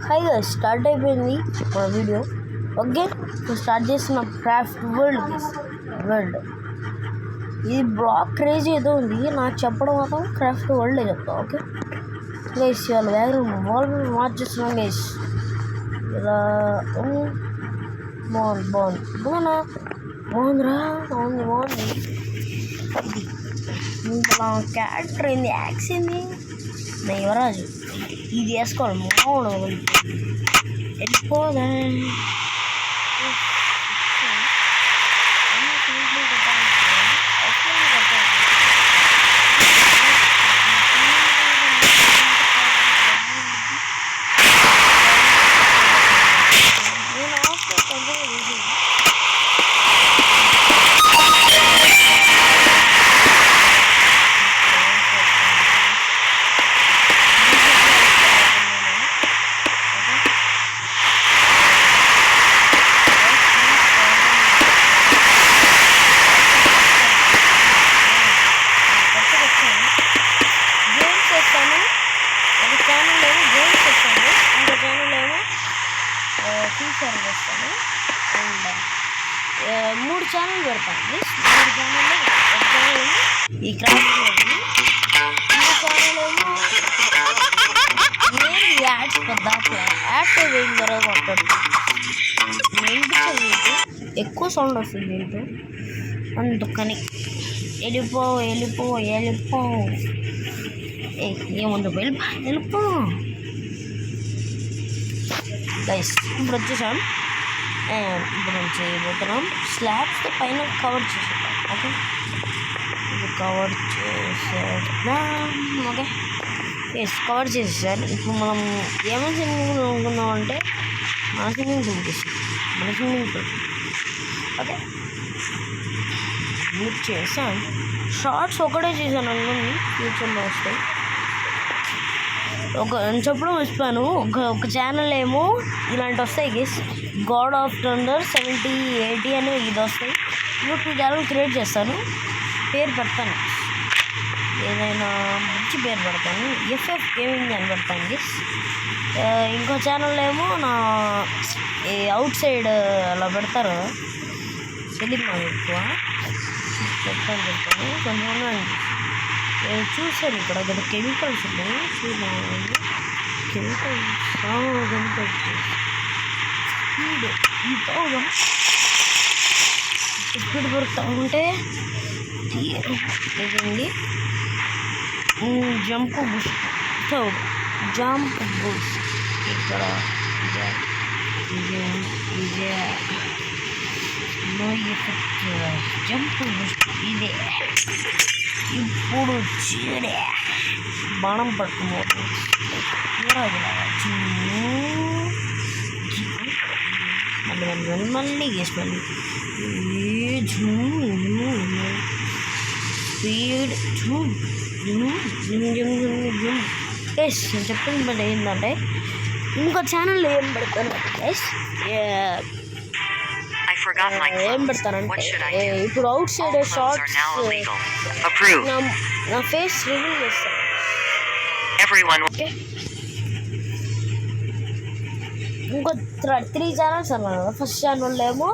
Hi guys, start అయిపోయింది మన video. Okay, start చేసిన క్రాఫ్ట్ వరల్డ్. ఇది బ్లాక్ క్రేజ్ ఏదో ఉంది, నాకు చెప్పడం మాత్రం క్రాఫ్ట్ వరల్డే చెప్తా. ఓకే గైస్, ఇవాళ వాల్ మార్చేస్తున్నాం గైస్. ఇలా బాగుంది. ఇంకా క్యారెక్టర్ ఏంది, యాక్స్ ఏంది, నా యువరాజు. ఇది వేసుకోవాలి మామూలు వెళ్ళిపోదా. ఫీచర్ చేస్తాను అండ్ 3 ఛానల్ పెడతాను. 3 ఛానల్లో ఒక ఛానల్ ఈ క్రాఫ్ట్, ఇంకో ఛానల్ ఏమో ఏం యాడ్స్ యాడ్ వేయిన తర్వాత మాట్లాడుతుంది. ఎక్కువ సౌండ్ వస్తుంది ఏంటో అందుకని వెళ్ళిపో ఏముంది వెళ్ళిపో గైస్. ఇప్పుడు వచ్చేసాం అండ్ ఇప్పుడు మనం చేయబోతున్నాం స్లాబ్స్తో పైన కవర్ చేసేద్దాం. ఓకే, ఇది కవర్ చేసేద్దాం. ఓకే ఎస్, కవర్ చేసేసారు. ఇప్పుడు మనం ఏమైనా స్విమ్మింగ్ పూల్ అనుకున్నాం అంటే మన స్విమ్మింగ్ పూల్ తీసుకోండి. ఓకే, మీకు చేశాను షార్ట్స్ ఒకటే చేశాను అన్నీ, ఫ్యూచర్లో వస్తాయి. చెప్పడం మర్చిపోయాను, ఒక ఛానల్ ఏమో ఇలాంటి వస్తాయి గైస్, గాడ్ ఆఫ్ థండర్ 70-80 అని ఇది వస్తాయి. ఇంకొక ఛానల్ క్రియేట్ చేస్తాను, పేరు పెడతాను, ఏదైనా మంచి పేరు పెడతాను, FF గేమింగ్ అని పెడతాను గైస్. ఇంకో ఛానల్ ఏమో నా అవుట్ సైడ్ అలా పెడతారు, తెలియదు నాకు ఎక్కువ, చెప్తాను కొంచెం చూసాను. ఇక్కడ కదా కెమికల్స్ ఉన్నాయి, కెమికల్స్ స్పీడ్ పడుతూ ఉంటే ఇదండి జంప్ బూస్ట్. ఇక్కడ జంప్ బూస్ట్ ఇదే. ఇప్పుడు చూడే బాణం పట్టుకుపోతుంది మళ్ళీ గేసి స్పీడ్ ఎస్. నేను చెప్పింది బట్ ఏంటంటే ఇంకో ఛానల్ ఏం పెడతాను ఏం పెడతానంటే ఇప్పుడు అవుట్ సైడ్ షార్ట్స్ నా ఫేస్ రివీల్ చేస్తాను. ఓకే, ఇంకో 3 ఛానల్స్ అన్నాను. ఫస్ట్ ఛానల్లో ఏమో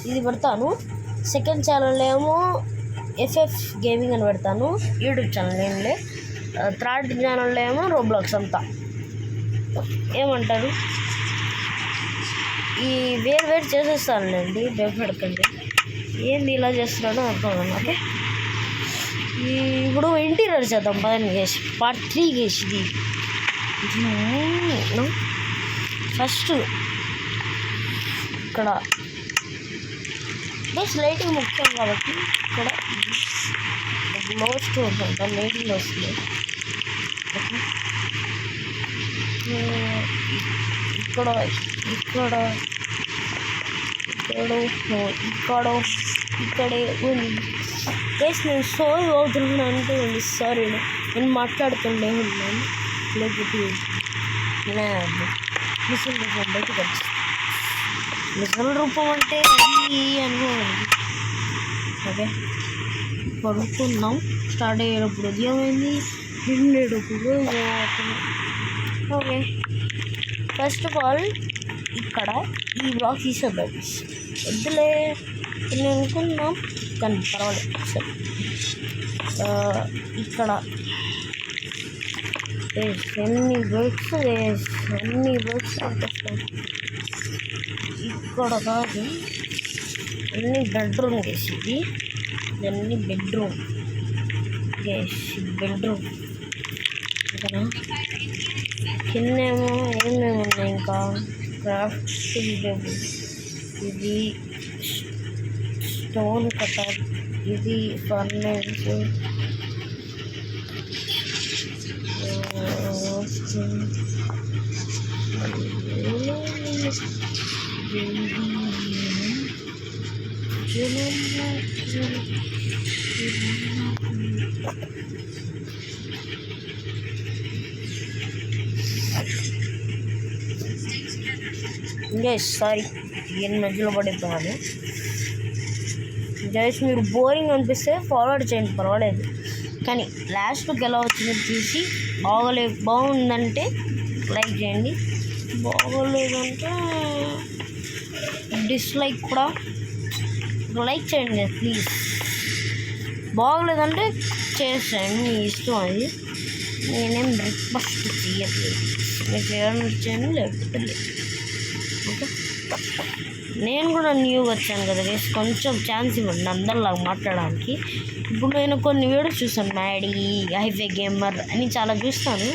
ఇది పెడతాను, సెకండ్ ఛానల్లో ఏమో FF గేమింగ్ అని పెడతాను, యూట్యూబ్ ఛానల్ ఏంలే. థర్డ్ ఛానల్లో ఏమో రోబ్లాక్స్ అంతా. ఏమంటారు, ఈ వేరు చేసేస్తానులేండి, భయపడకండి. ఏంది ఇలా చేస్తున్నాడో అనుకోండి. ఓకే, ఇప్పుడు ఇంటీరియర్ చేద్దాం పదండి గేసి, పార్ట్ 3 గేసి. ఇది ఫస్ట్ ఇక్కడ బస్ లైటింగ్ ముఖ్యం కాబట్టి ఇక్కడ గ్లోస్ట్ ఉంటుంది, లైటింగ్ వస్తుంది. ఇక్కడే ఉంది గైస్. నేను సోల్ అవుతున్నాను అనుకోండి, సారీ, నేను మాట్లాడుతుండే ఉన్నాను, లేకపోతే మిషన్ రూపం బయటకు వచ్చింది. మిషన్ రూపం అంటే అది అనుకోండి. ఓకే, పడుకున్నాం, స్టార్ట్ అయ్యేటప్పుడు ఉదయం అయింది, నిండేటప్పుడు ఓకే, ఫస్ట్ ఆఫ్ ఆల్ ఇక్కడ ఈ బ్లాక్ తీసేద్దాం. వద్దులే నేను అనుకున్నాం కానీ పర్వాలేదు. సరే, ఇక్కడ ఎన్ని వర్క్స్ అనిపిస్తాయి. ఇక్కడ కాదు, అన్ని బెడ్రూమ్ గేస్. ఇదన్నీ బెడ్రూమ్ గేస్, బెడ్రూమ్. ఇక్కడ కిందేమో ఏమేమి ఉన్నాయి, ఇంకా క్రాఫ్టింగ్ టేబుల్, ఇది స్టోన్ కటర్, ఇది ఫర్నెస్, సారీ ఎన్ని మధ్యలో పడిపోయాను. జస్ట్ మీరు బోరింగ్ అనిపిస్తే ఫార్వర్డ్ చేయండి, పర్వాలేదు. కానీ లాస్ట్కి ఎలా వచ్చిందో చూసి బాగుందంటే లైక్ చేయండి, బాగోలేదంటే డిస్లైక్ కూడా లైక్ చేయండి ప్లీజ్. బాగోలేదంటే చేసేయండి, మీ ఇష్టం. అది నేనేం రిక్వెస్ట్ చేయట్లేదు, మీరు చేయాలని చేయండి, లేకపోతే లేదు. ఓకే, నేను కూడా న్యూగా వచ్చాను కదా గైస్, కొంచెం ఛాన్స్ ఇవ్వండి అందరిలాగా మాట్లాడడానికి. ఇప్పుడు నేను కొన్ని వీడియోస్ చూస్తాను, మ్యాడీ, హైఫై గేమర్ అని చాలా చూస్తాను.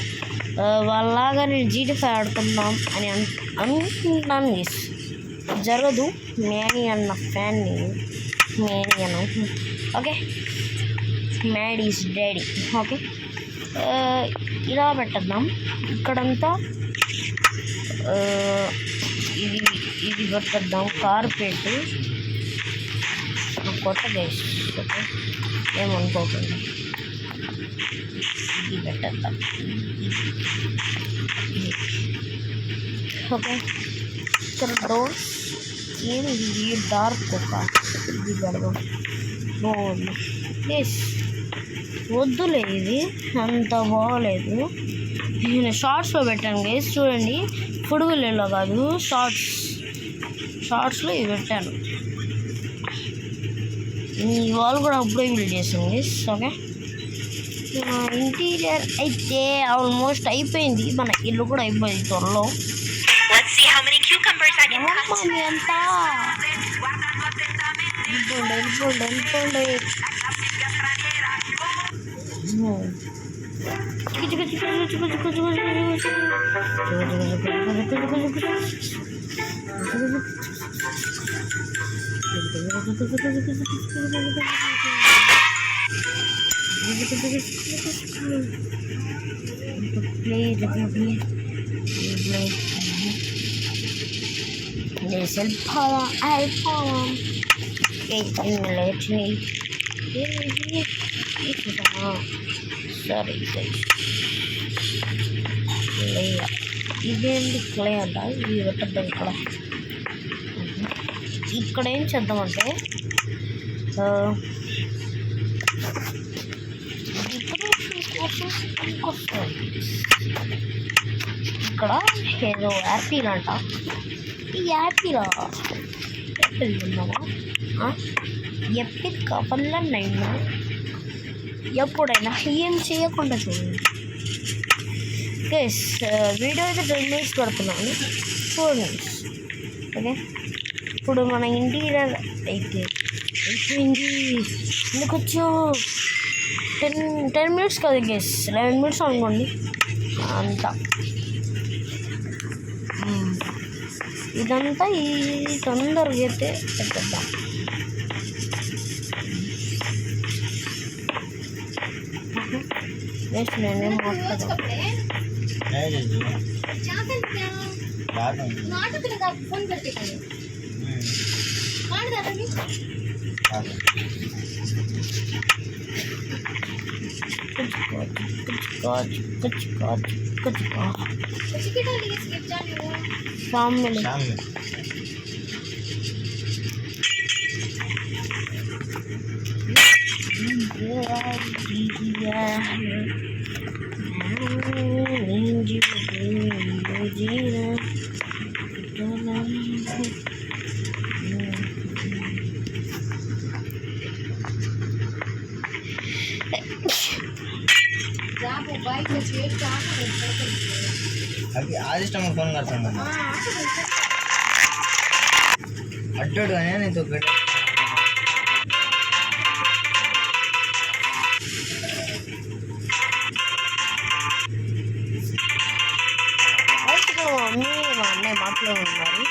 వాళ్ళలాగా నేను GTA 5 ఆడుకుందాం అని అనుకుంటున్నాను గైస్. జరగదు, మ్యాడీ అన్న ఫ్యాన్ నేను, మ్యాడీ అన్న. Okay, Maddy is daddy. Okay, ఇలా పెట్టద్దాం. ఇక్కడంతా ఇది పెట్టద్దాం, కార్పెట్ కొత్త గైస్. ఓకే, ఏమనుకోకుండా ఇది పెట్టద్దాం. ఓకే, ఇక్కడ డోర్స్ ఏంది డార్క్ ఒక ఇది పెడదాం. బాగుంది గైస్, వద్దులే ఇది అంత బాగోలేదు. నేను షార్ట్స్లో పెట్టాను గైస్, చూడండి. ఫుడ్ విలేజ్లో కాదు, షార్ట్స్లో ఇవి పెట్టాను. ఈ వాల్ కూడా అప్పుడే బిల్డ్ చేసాను గైస్. ఓకే, ఇంటీరియర్ అయితే ఆల్మోస్ట్ అయిపోయింది, మన ఇల్లు కూడా అయిపోయింది త్వరలో. అంతా వెళ్ళిపోండి. సరే, ఇదేంటి క్లే అంట, ఇది పెట్టద్దాం. ఇక్కడ ఏం చేద్దామంటే ఇక్కడ ఏదో యాపిల్ అంట. ఈ యాపిల్ ఉన్నావా? ఎప్పిల్ కాపల్లా నేను ఎప్పుడైనా ఏం చేయకుండా చూడండి గైస్. వీడియో అయితే 10 minutes పడుతున్నాను, 4 minutes. ఓకే, ఇప్పుడు మన ఇంటీరియర్ అయితే అయిపోయింది. ఎందుకు వచ్చో 10 minutes కదా గైస్, 11 minutes అనుకోండి అంతా. ఇదంతా ఈ తొందరగా అయితే పెట్టేద్దాం. నెక్స్ట్ నేనేం మాట్లాడదాం. family. अभी आज टाइम फोन करता हूँ अड्डोड का नहीं तो बेटा మమ్మీ మా అన్నయ్య మాట్లాడుతున్నారు.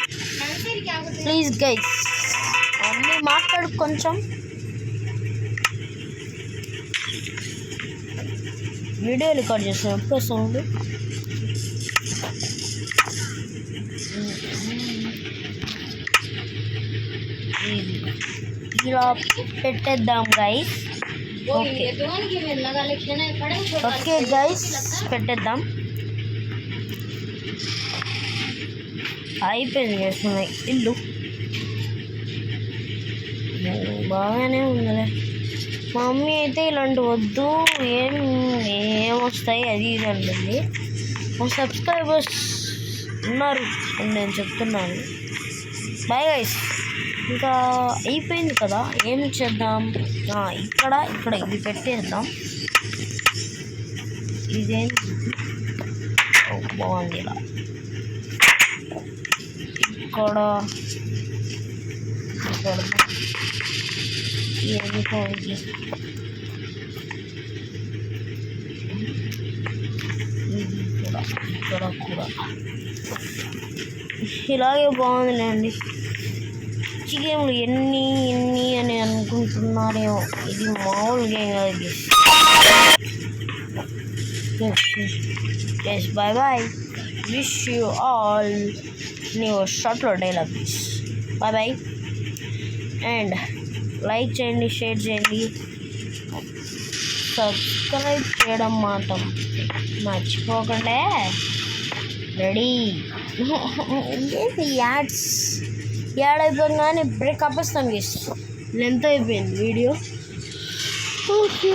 ప్లీజ్ గైస్ మమ్మీ మాట్లాడు కొంచెం. వీడియో రికార్డ్ చేస్తాను ఎప్పుడు సౌండ్. ఇలా పెట్టేద్దాం గైస్. ఓకే ఓకే గైస్ పెట్టేద్దాం. అయిపోయింది చేస్తున్నాయి ఇల్లు బాగానే ఉందిలే. మా మమ్మీ అయితే ఇలాంటి వద్దు ఏమొస్తాయి అది ఇది అంటుంది. మా సబ్స్క్రైబర్స్ ఉన్నారు అని నేను చెప్తున్నాను. Bye guys. ఇంకా అయిపోయింది కదా ఏం చేద్దాం. ఇక్కడ ఇది పెట్టేద్దాం. ఇదేంటి బాగుంది ఇలా. ఇక్కడ కూడా ఇలాగే బాగుందిలేండి. గేమ్లు ఎన్ని అని అనుకుంటున్నారేమో, ఇది మామూలు గేమ్ కాదు. Yes bye bye. Wish you all new షార్ట్లో dialogue. Bye bye. And like చేయండి, షేర్ చేయండి, సబ్స్క్రైబ్ చేయడం మాత్రం మర్చిపోకండి. రెడీ. యాడ్ అయిపోగానే బ్రేక్ ఆపేస్తాను గైస్. లెంత్ అయిపోయింది వీడియో. ఓకే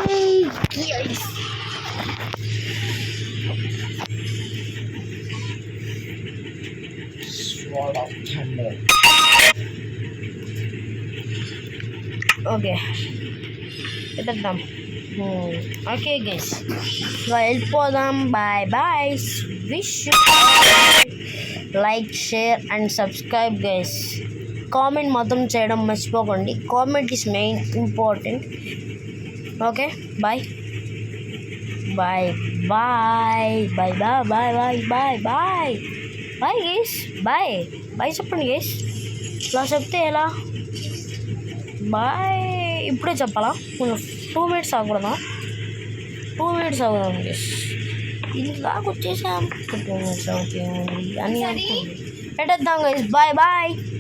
ఓకే పెట్టేద్దాం. ఓకే గైస్ వెళ్ళిపోదాం. Bye bye. Wish like share and subscribe guys. Comment మాత్రం చేయడం మర్చిపోకండి. Comment is main important. Okay bye bye bye bye bye bye bye bye bye bye guys. Bye bye చెప్పండి guys. ఇలా చెప్తే ఎలా? Bye ఇప్పుడే చెప్పాలా? 2 minutes ఆగకూడదా? 2 minutes ఆగుదాం గైస్. ఇది దాకా వచ్చేసాం. 2 minutes అవుతుంది అని అనుకుంది. పెట్టేద్దాం గైస్. Bye bye.